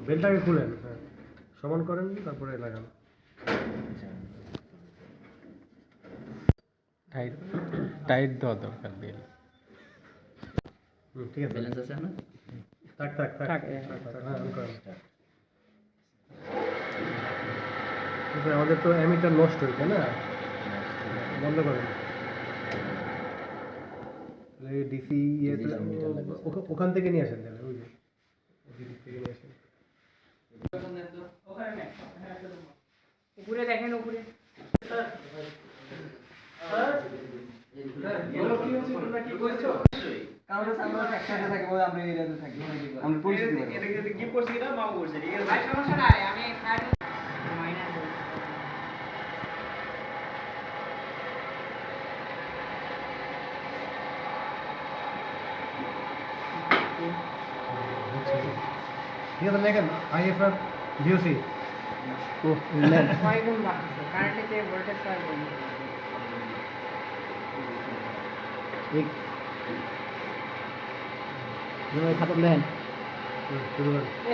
বেলটাকে খুলেন, হ্যাঁ সমান করেন তারপরে লাগান। টাইট টাইট দেওয়া দরকার বেল। ঠিক আছে, ব্যালেন্স আছে না? থাক থাক থাক থাক, হ্যাঁ অন করেন। আমাদের তো অ্যামিটার নষ্ট হয়েছে না, বন্ধ করেন। ডিসি ওখান থেকে নিয়ে আসেন তাহলে, ওই যে ডিসি থেকে নিয়ে আসেন। উপরে দেখেন, উপরে ঠিক আছে, দেখেন আইএফআর ভিওসি কয় গুণ বাড়ছে কারেন্টে, ভোল্টেজ কয় গুণ। খাতা লেন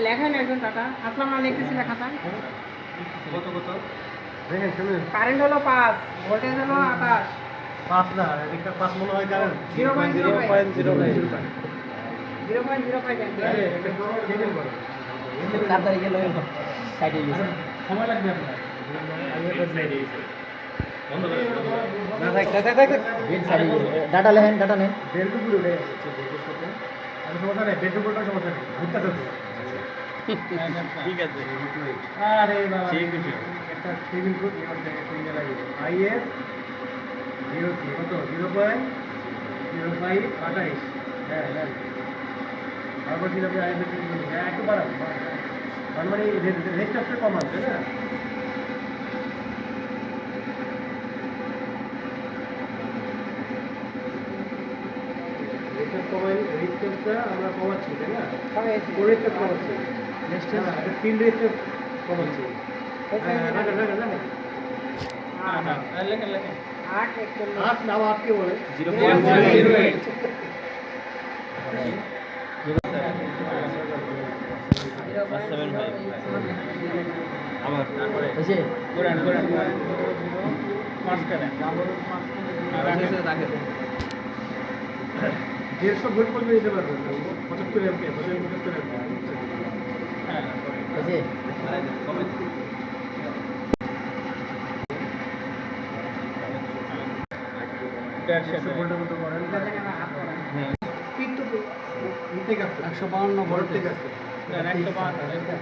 লেখেন একজন টাকা আসলাম না, লিখতেছিল খাতা। কত কত দেখেন, শুনুন। কারেন্ট হলো 5, ভোল্টেজ হলো 28। 5 না, এটা 5 মনে হয় কারণ 0.05 তাড়াতাড়ি গেল সাইডে গেছে। সময় লাগবে আপনার। না থাক থাক থাক বেড সাইডে গেছে। ডাটা লেন, ডাটা নেন। বেল্ট পুরো উঠে যাচ্ছে, আর সমস্যা নেই, বেল্ট পুরোটা সমস্যা নেই, ঘুরতে থাকবে। ঠিক আছে, আরে বাবা, ঠিক আছে। একটা সিভিল কোড সিঙ্গেল লাগিয়ে আইএস 0 কত 0.05 28, হ্যাঁ হ্যাঁ তারপর দিন আপনি আইএস হ্যাঁ একটু বাড়ান, তার মানে রেজিস্টারটা কম আছে না। রেজিস্ট্যান্সটা আমরা কমাচ্ছি, তাই না? রেজিস্ট্যান্স কমাচ্ছি, ফিল্ড রেজিস্ট্যান্স কমাচ্ছি। লেখেন লেখেন 8 41 8 না, 8 কে বলে 0.08 আবার তারপরে হইছে কোরআন কোরআন পাস করেন। 150 ভোল্ট পর্যন্ত দিতে পারবেন, 75 এমপিআর 75 এমপিআর। হ্যাঁ হইছে এটার সাথে ভোল্টের মতো করেন, স্পিড তো নিতে গেছে 152 ভোল্ট ভোল্ট থেকে আসছে। একটা